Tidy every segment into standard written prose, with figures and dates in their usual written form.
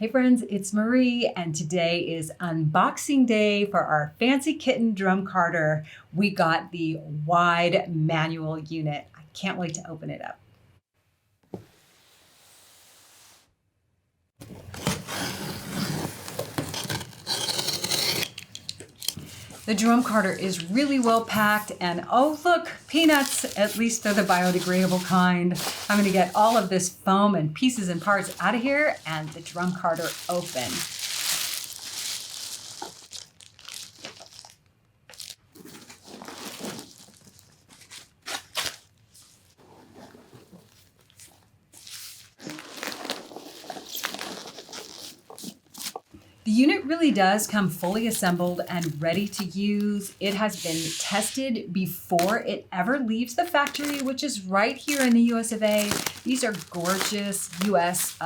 Hey friends, it's Marie, and today is unboxing day for our Fancy Kitten drum carder. We got the wide manual unit. I can't wait to open it up. The drum carder is really well packed, and oh look, peanuts, at least they're the biodegradable kind. I'm gonna get all of this foam and pieces and parts out of here and the drum carder open. The unit really does come fully assembled and ready to use. It has been tested before it ever leaves the factory, which is right here in the US of A. These are gorgeous US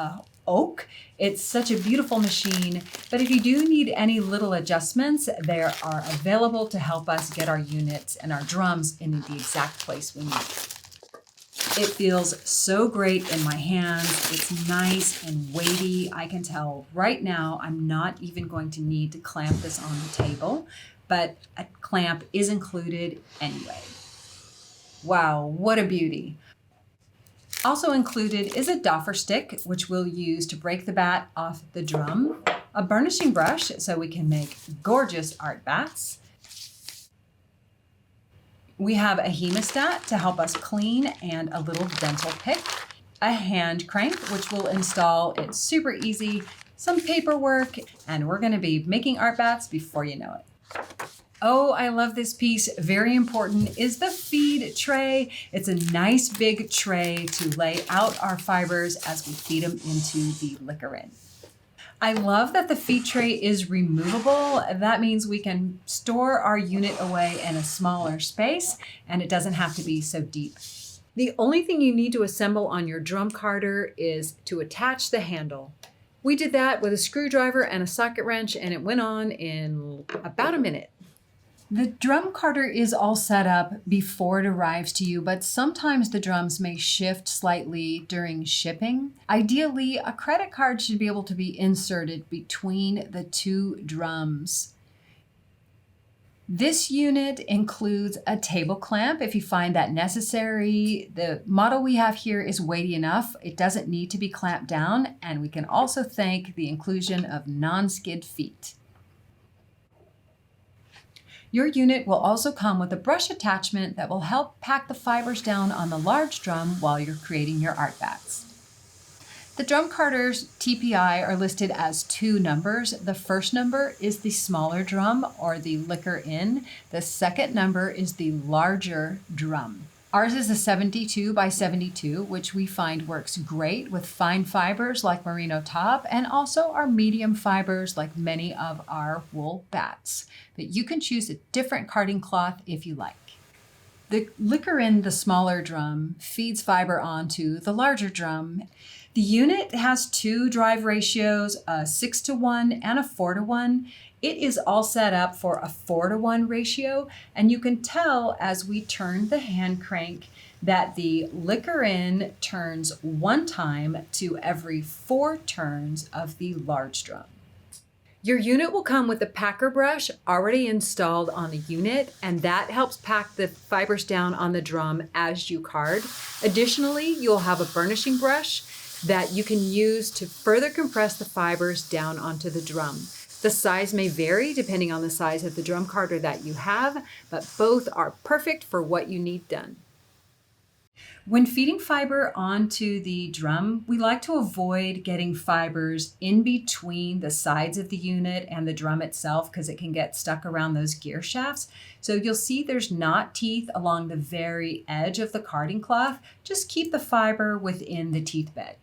oak. It's such a beautiful machine, but if you do need any little adjustments, they are available to help us get our units and our drums in the exact place we need. It feels so great in my hands. It's nice and weighty. I can tell right now I'm not even going to need to clamp this on the table, but a clamp is included anyway. Wow, what a beauty. Also included is a doffer stick, which we'll use to break the bat off the drum, a burnishing brush so we can make gorgeous art bats. We have a hemostat to help us clean and a little dental pick, a hand crank, which we'll install. It's super easy, some paperwork, and we're gonna be making art bats before you know it. Oh, I love this piece. Very important is the feed tray. It's a nice big tray to lay out our fibers as we feed them into the liquor in. I love that the feed tray is removable. That means we can store our unit away in a smaller space and it doesn't have to be so deep. The only thing you need to assemble on your drum carder is to attach the handle. We did that with a screwdriver and a socket wrench and it went on in about a minute. The drum carder is all set up before it arrives to you, but sometimes the drums may shift slightly during shipping. Ideally, a credit card should be able to be inserted between the two drums. This unit includes a table clamp if you find that necessary. The model we have here is weighty enough. It doesn't need to be clamped down, and we can also thank the inclusion of non-skid feet. Your unit will also come with a brush attachment that will help pack the fibers down on the large drum while you're creating your art bats. The drum carder's TPI are listed as two numbers. The first number is the smaller drum or the liquor in. The second number is the larger drum. Ours is a 72 by 72, which we find works great with fine fibers like merino top and also our medium fibers like many of our wool bats. But you can choose a different carding cloth if you like. The liquor in the smaller drum feeds fiber onto the larger drum. The unit has two drive ratios, a 6:1 and a 4:1. It is all set up for a 4:1 ratio, and you can tell as we turn the hand crank that the liquor in turns one time to every 4 turns of the large drum. Your unit will come with a packer brush already installed on the unit, and that helps pack the fibers down on the drum as you card. Additionally, you'll have a burnishing brush that you can use to further compress the fibers down onto the drum. The size may vary depending on the size of the drum carder that you have, but both are perfect for what you need done. When feeding fiber onto the drum, we like to avoid getting fibers in between the sides of the unit and the drum itself because it can get stuck around those gear shafts. So you'll see there's not teeth along the very edge of the carding cloth. Just keep the fiber within the teeth bed.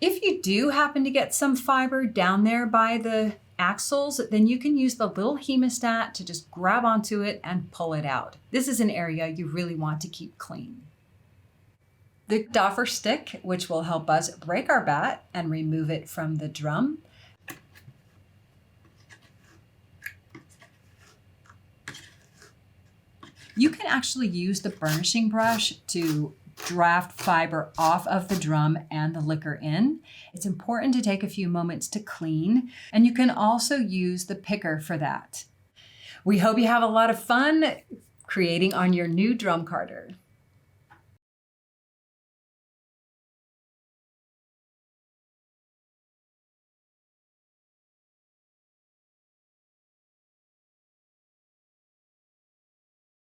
If you do happen to get some fiber down there by the axles, then you can use the little hemostat to just grab onto it and pull it out. This is an area you really want to keep clean. The doffer stick, which will help us break our bat and remove it from the drum. You can actually use the burnishing brush to draft fiber off of the drum and the liquor in. It's important to take a few moments to clean, and you can also use the picker for that. We hope you have a lot of fun creating on your new drum carder.